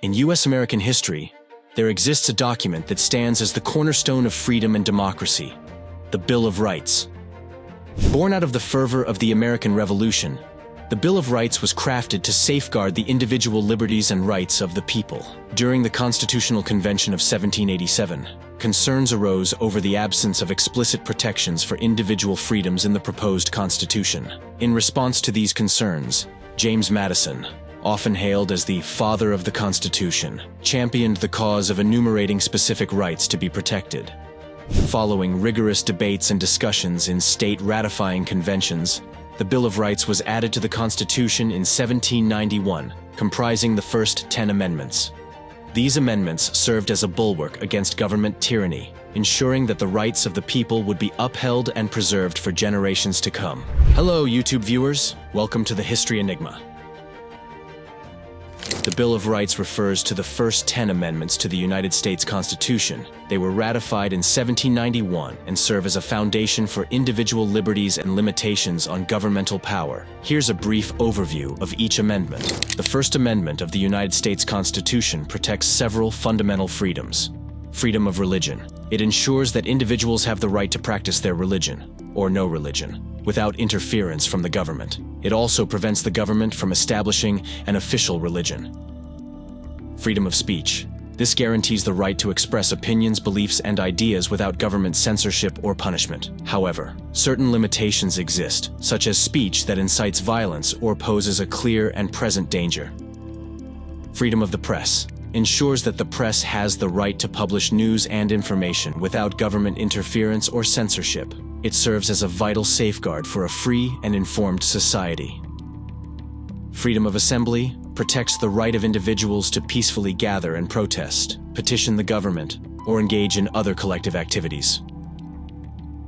In U.S. American history, there exists a document that stands as the cornerstone of freedom and democracy, the Bill of Rights. Born out of the fervor of the American Revolution, the Bill of Rights was crafted to safeguard the individual liberties and rights of the people. During the Constitutional Convention of 1787, concerns arose over the absence of explicit protections for individual freedoms in the proposed Constitution. In response to these concerns, James Madison, often hailed as the father of the Constitution, championed the cause of enumerating specific rights to be protected. Following rigorous debates and discussions in state ratifying conventions, the Bill of Rights was added to the Constitution in 1791, comprising the first 10 amendments. These amendments served as a bulwark against government tyranny, ensuring that the rights of the people would be upheld and preserved for generations to come. Hello, YouTube viewers. Welcome to the History Enigma. The Bill of Rights refers to the first 10 amendments to the United States Constitution. They were ratified in 1791 and serve as a foundation for individual liberties and limitations on governmental power. Here's a brief overview of each amendment. The First Amendment of the United States Constitution protects several fundamental freedoms. Freedom of religion. It ensures that individuals have the right to practice their religion, or no religion, without interference from the government. It also prevents the government from establishing an official religion. Freedom of speech. This guarantees the right to express opinions, beliefs, and ideas without government censorship or punishment. However, certain limitations exist, such as speech that incites violence or poses a clear and present danger. Freedom of the press. Ensures that the press has the right to publish news and information without government interference or censorship. It serves as a vital safeguard for a free and informed society. Freedom of assembly protects the right of individuals to peacefully gather and protest, petition the government, or engage in other collective activities.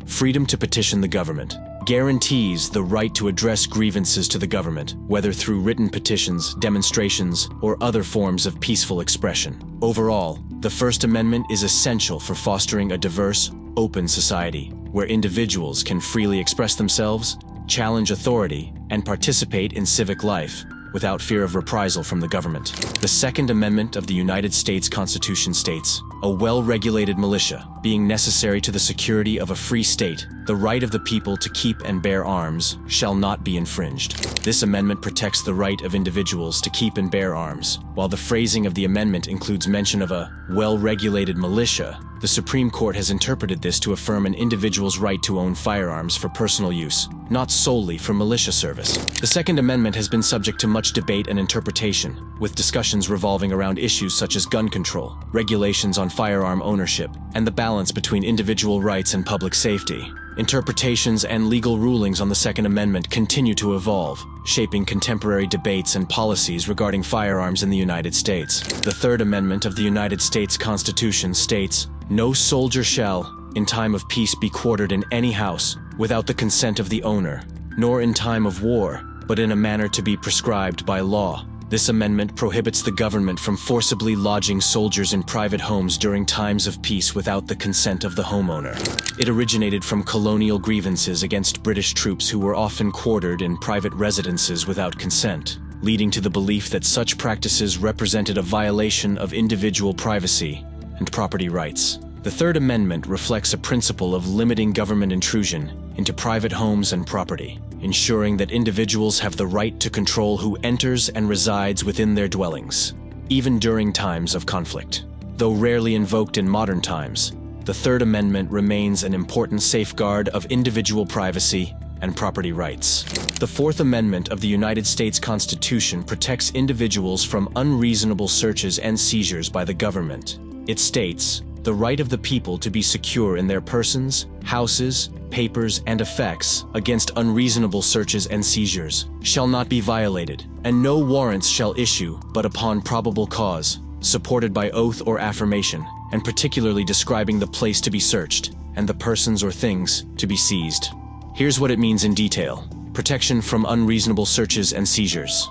Freedom to petition the government guarantees the right to address grievances to the government, whether through written petitions, demonstrations, or other forms of peaceful expression. Overall, the First Amendment is essential for fostering a diverse, open society, where individuals can freely express themselves, challenge authority, and participate in civic life without fear of reprisal from the government. The Second Amendment of the United States Constitution states, "A well-regulated militia, being necessary to the security of a free state, the right of the people to keep and bear arms shall not be infringed." This amendment protects the right of individuals to keep and bear arms. While the phrasing of the amendment includes mention of a well-regulated militia, the Supreme Court has interpreted this to affirm an individual's right to own firearms for personal use, not solely for militia service. The Second Amendment has been subject to much debate and interpretation, with discussions revolving around issues such as gun control, regulations on firearm ownership, and the balance between individual rights and public safety. Interpretations and legal rulings on the Second Amendment continue to evolve, shaping contemporary debates and policies regarding firearms in the United States. The Third Amendment of the United States Constitution states, "No soldier shall, in time of peace, be quartered in any house without the consent of the owner, nor in time of war, but in a manner to be prescribed by law." This amendment prohibits the government from forcibly lodging soldiers in private homes during times of peace without the consent of the homeowner. It originated from colonial grievances against British troops who were often quartered in private residences without consent, leading to the belief that such practices represented a violation of individual privacy and property rights. The Third Amendment reflects a principle of limiting government intrusion into private homes and property, ensuring that individuals have the right to control who enters and resides within their dwellings, even during times of conflict. Though rarely invoked in modern times, the Third Amendment remains an important safeguard of individual privacy and property rights. The Fourth Amendment of the United States Constitution protects individuals from unreasonable searches and seizures by the government. It states, "The right of the people to be secure in their persons, houses, papers, and effects against unreasonable searches and seizures shall not be violated, and no warrants shall issue but upon probable cause, supported by oath or affirmation, and particularly describing the place to be searched and the persons or things to be seized." Here's what it means in detail. Protection from unreasonable searches and seizures.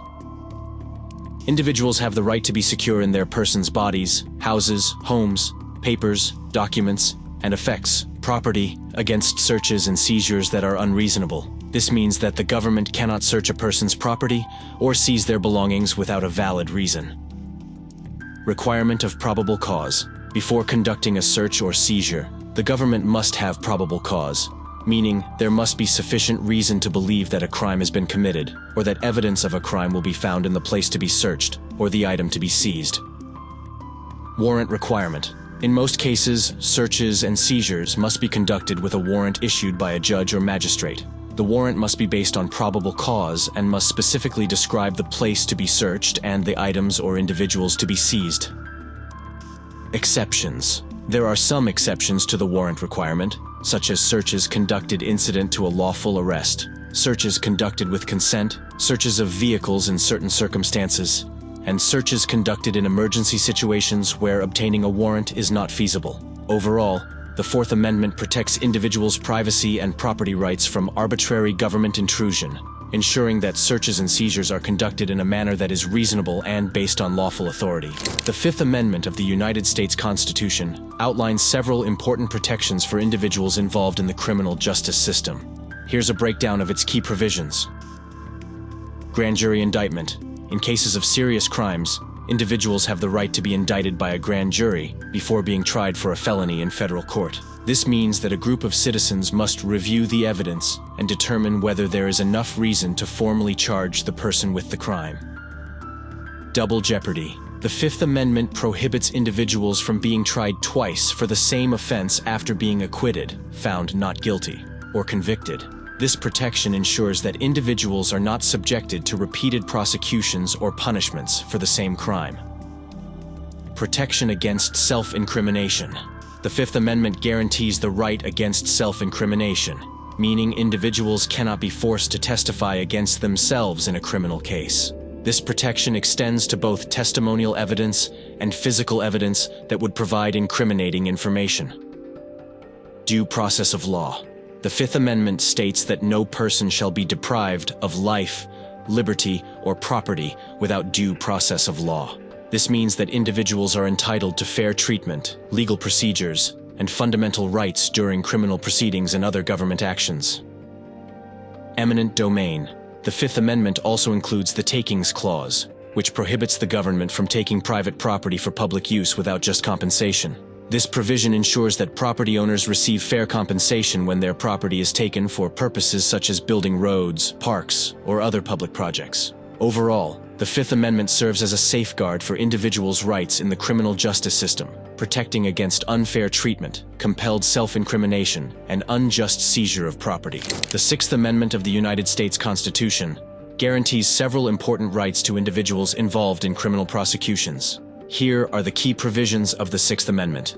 Individuals have the right to be secure in their persons' bodies, houses, homes, papers, documents, and effects, property, against searches and seizures that are unreasonable. This means that the government cannot search a person's property or seize their belongings without a valid reason. Requirement of probable cause. Before conducting a search or seizure, the government must have probable cause, meaning there must be sufficient reason to believe that a crime has been committed, or that evidence of a crime will be found in the place to be searched, or the item to be seized. Warrant requirement. In most cases, searches and seizures must be conducted with a warrant issued by a judge or magistrate. The warrant must be based on probable cause and must specifically describe the place to be searched and the items or individuals to be seized. Exceptions. There are some exceptions to the warrant requirement, such as searches conducted incident to a lawful arrest, searches conducted with consent, searches of vehicles in certain circumstances, and searches conducted in emergency situations where obtaining a warrant is not feasible. Overall, the Fourth Amendment protects individuals' privacy and property rights from arbitrary government intrusion, ensuring that searches and seizures are conducted in a manner that is reasonable and based on lawful authority. The Fifth Amendment of the United States Constitution outlines several important protections for individuals involved in the criminal justice system. Here's a breakdown of its key provisions. Grand jury indictment. In cases of serious crimes, individuals have the right to be indicted by a grand jury before being tried for a felony in federal court. This means that a group of citizens must review the evidence and determine whether there is enough reason to formally charge the person with the crime. Double jeopardy. The Fifth Amendment prohibits individuals from being tried twice for the same offense after being acquitted, found not guilty, or convicted. This protection ensures that individuals are not subjected to repeated prosecutions or punishments for the same crime. Protection against self-incrimination. The Fifth Amendment guarantees the right against self-incrimination, meaning individuals cannot be forced to testify against themselves in a criminal case. This protection extends to both testimonial evidence and physical evidence that would provide incriminating information. Due process of law. The Fifth Amendment states that no person shall be deprived of life, liberty, or property without due process of law. This means that individuals are entitled to fair treatment, legal procedures, and fundamental rights during criminal proceedings and other government actions. Eminent domain. The Fifth Amendment also includes the Takings Clause, which prohibits the government from taking private property for public use without just compensation. This provision ensures that property owners receive fair compensation when their property is taken for purposes such as building roads, parks, or other public projects. Overall, the Fifth Amendment serves as a safeguard for individuals' rights in the criminal justice system, protecting against unfair treatment, compelled self-incrimination, and unjust seizure of property. The Sixth Amendment of the United States Constitution guarantees several important rights to individuals involved in criminal prosecutions. Here are the key provisions of the Sixth Amendment.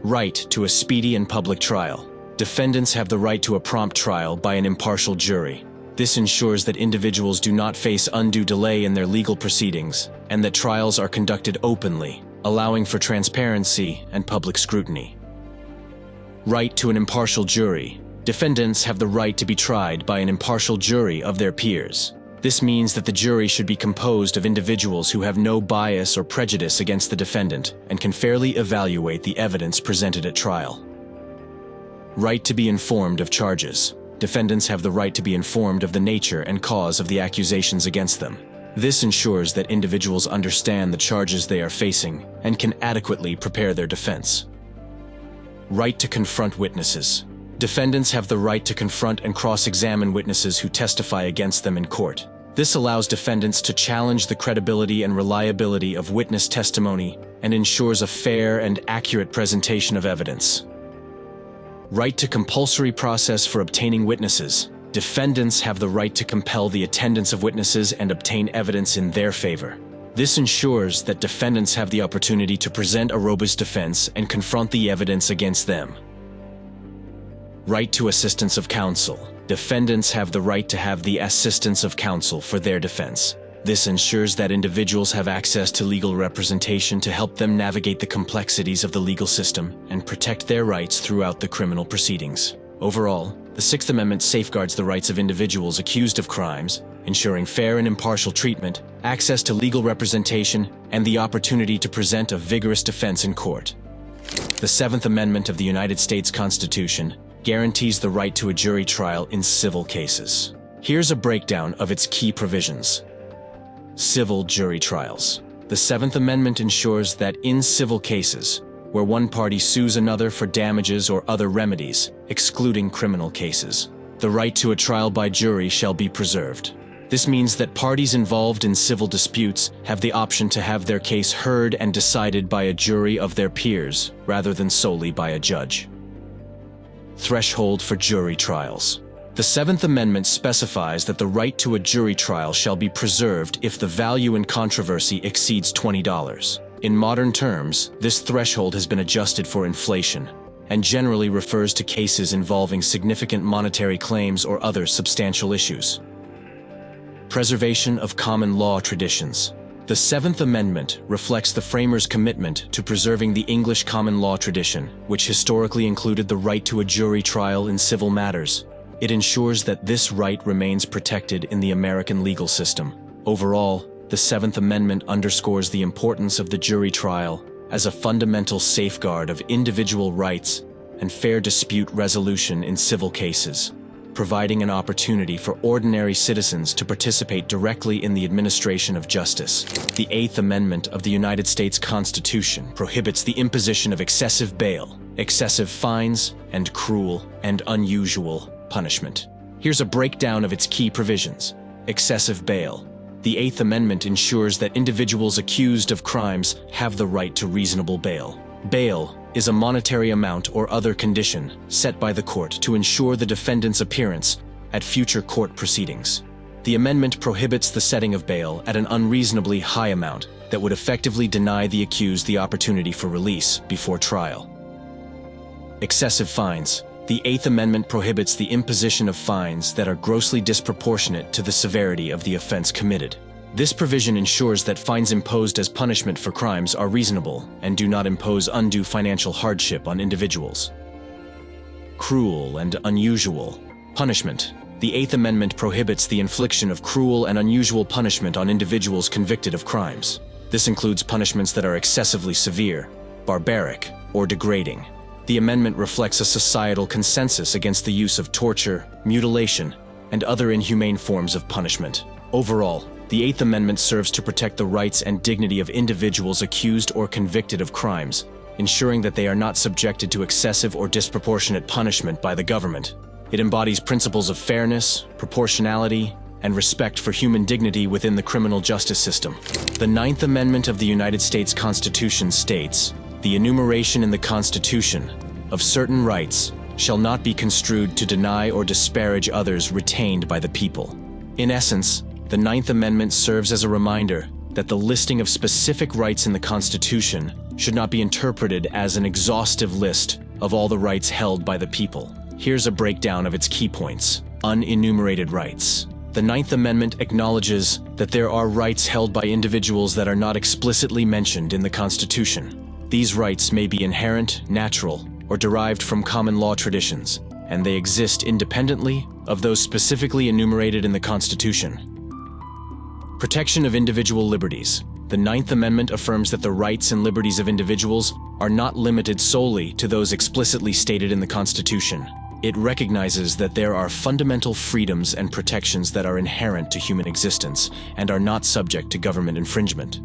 Right to a speedy and public trial. Defendants have the right to a prompt trial by an impartial jury. This ensures that individuals do not face undue delay in their legal proceedings, and that trials are conducted openly, allowing for transparency and public scrutiny. Right to an impartial jury. Defendants have the right to be tried by an impartial jury of their peers. This means that the jury should be composed of individuals who have no bias or prejudice against the defendant and can fairly evaluate the evidence presented at trial. Right to be informed of charges. Defendants have the right to be informed of the nature and cause of the accusations against them. This ensures that individuals understand the charges they are facing and can adequately prepare their defense. Right to confront witnesses. Defendants have the right to confront and cross-examine witnesses who testify against them in court. This allows defendants to challenge the credibility and reliability of witness testimony and ensures a fair and accurate presentation of evidence. Right to compulsory process for obtaining witnesses. Defendants have the right to compel the attendance of witnesses and obtain evidence in their favor. This ensures that defendants have the opportunity to present a robust defense and confront the evidence against them. Right to assistance of counsel. Defendants have the right to have the assistance of counsel for their defense. This ensures that individuals have access to legal representation to help them navigate the complexities of the legal system and protect their rights throughout the criminal proceedings. Overall, the Sixth Amendment safeguards the rights of individuals accused of crimes, ensuring fair and impartial treatment, access to legal representation, and the opportunity to present a vigorous defense in court. The Seventh Amendment of the United States Constitution guarantees the right to a jury trial in civil cases. Here's a breakdown of its key provisions. Civil jury trials. the Seventh Amendment ensures that in civil cases, where one party sues another for damages or other remedies, excluding criminal cases, the right to a trial by jury shall be preserved. This means that parties involved in civil disputes have the option to have their case heard and decided by a jury of their peers, rather than solely by a judge. Threshold for jury trials. The Seventh Amendment specifies that the right to a jury trial shall be preserved if the value in controversy exceeds $20. In modern terms, this threshold has been adjusted for inflation, and generally refers to cases involving significant monetary claims or other substantial issues. Preservation of common law traditions. The Seventh Amendment reflects the framers' commitment to preserving the English common law tradition, which historically included the right to a jury trial in civil matters. It ensures that this right remains protected in the American legal system. Overall, the Seventh Amendment underscores the importance of the jury trial as a fundamental safeguard of individual rights and fair dispute resolution in civil cases, providing an opportunity for ordinary citizens to participate directly in the administration of justice. The Eighth Amendment of the United States Constitution prohibits the imposition of excessive bail, excessive fines, and cruel and unusual punishment. Here's a breakdown of its key provisions. Excessive bail. The Eighth Amendment ensures that individuals accused of crimes have the right to reasonable bail. Bail is a monetary amount or other condition set by the court to ensure the defendant's appearance at future court proceedings. The amendment prohibits the setting of bail at an unreasonably high amount that would effectively deny the accused the opportunity for release before trial. Excessive fines. The Eighth Amendment prohibits the imposition of fines that are grossly disproportionate to the severity of the offense committed. This provision ensures that fines imposed as punishment for crimes are reasonable and do not impose undue financial hardship on individuals. Cruel and unusual punishment. The Eighth Amendment prohibits the infliction of cruel and unusual punishment on individuals convicted of crimes. This includes punishments that are excessively severe, barbaric, or degrading. The amendment reflects a societal consensus against the use of torture, mutilation, and other inhumane forms of punishment. Overall, the Eighth Amendment serves to protect the rights and dignity of individuals accused or convicted of crimes, ensuring that they are not subjected to excessive or disproportionate punishment by the government. It embodies principles of fairness, proportionality, and respect for human dignity within the criminal justice system. The Ninth Amendment of the United States Constitution states, "The enumeration in the Constitution of certain rights shall not be construed to deny or disparage others retained by the people." In essence, the Ninth Amendment serves as a reminder that the listing of specific rights in the Constitution should not be interpreted as an exhaustive list of all the rights held by the people. Here's a breakdown of its key points. Unenumerated rights. The Ninth Amendment acknowledges that there are rights held by individuals that are not explicitly mentioned in the Constitution. These rights may be inherent, natural, or derived from common law traditions, and they exist independently of those specifically enumerated in the Constitution. Protection of individual liberties. The Ninth Amendment affirms that the rights and liberties of individuals are not limited solely to those explicitly stated in the Constitution. It recognizes that there are fundamental freedoms and protections that are inherent to human existence and are not subject to government infringement.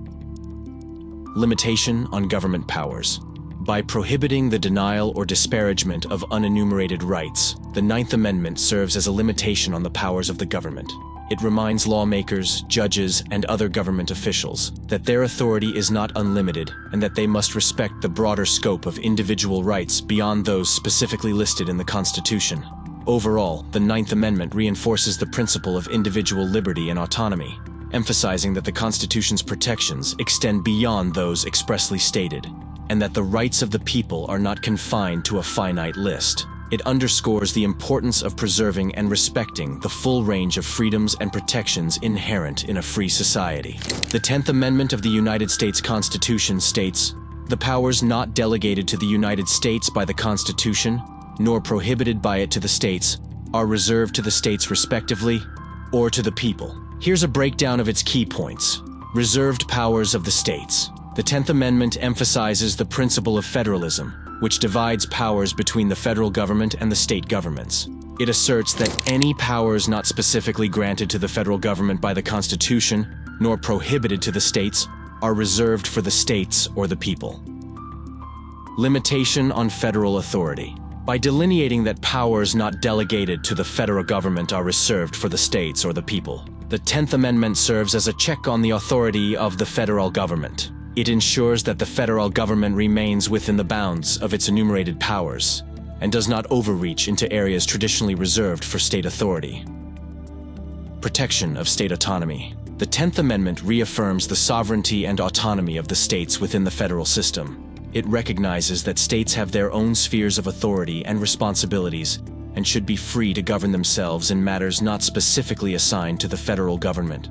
Limitation on government powers. By prohibiting the denial or disparagement of unenumerated rights, the Ninth Amendment serves as a limitation on the powers of the government. It reminds lawmakers, judges, and other government officials that their authority is not unlimited and that they must respect the broader scope of individual rights beyond those specifically listed in the Constitution. Overall, the Ninth Amendment reinforces the principle of individual liberty and autonomy, emphasizing that the Constitution's protections extend beyond those expressly stated, and that the rights of the people are not confined to a finite list. It underscores the importance of preserving and respecting the full range of freedoms and protections inherent in a free society. The 10th Amendment of the United States Constitution states, "The powers not delegated to the United States by the Constitution, nor prohibited by it to the states, are reserved to the states respectively, or to the people." Here's a breakdown of its key points. Reserved powers of the states. The 10th Amendment emphasizes the principle of federalism, which divides powers between the federal government and the state governments. It asserts that any powers not specifically granted to the federal government by the Constitution, nor prohibited to the states, are reserved for the states or the people. Limitation on federal authority. By delineating that powers not delegated to the federal government are reserved for the states or the people, the 10th Amendment serves as a check on the authority of the federal government. It ensures that the federal government remains within the bounds of its enumerated powers and does not overreach into areas traditionally reserved for state authority. Protection of state autonomy. The 10th Amendment reaffirms the sovereignty and autonomy of the states within the federal system. It recognizes that states have their own spheres of authority and responsibilities and should be free to govern themselves in matters not specifically assigned to the federal government.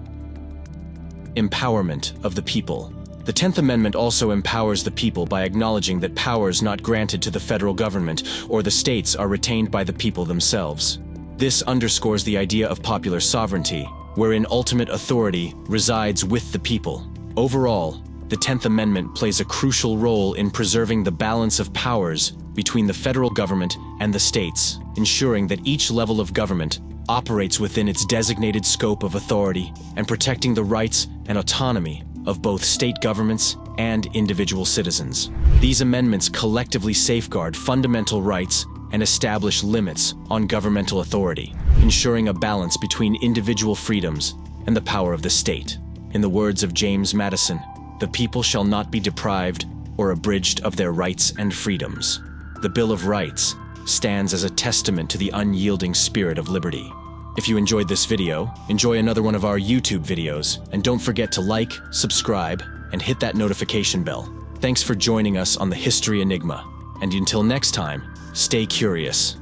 Empowerment of the people. The 10th Amendment also empowers the people by acknowledging that powers not granted to the federal government or the states are retained by the people themselves. This underscores the idea of popular sovereignty, wherein ultimate authority resides with the people. Overall, the 10th Amendment plays a crucial role in preserving the balance of powers between the federal government and the states, ensuring that each level of government operates within its designated scope of authority and protecting the rights and autonomy of both state governments and individual citizens. These amendments collectively safeguard fundamental rights and establish limits on governmental authority, ensuring a balance between individual freedoms and the power of the state. In the words of James Madison, "The people shall not be deprived or abridged of their rights and freedoms." The Bill of Rights stands as a testament to the unyielding spirit of liberty. If you enjoyed this video, enjoy another one of our YouTube videos, and don't forget to like, subscribe, and hit that notification bell. Thanks for joining us on the History Enigma, and until next time, stay curious.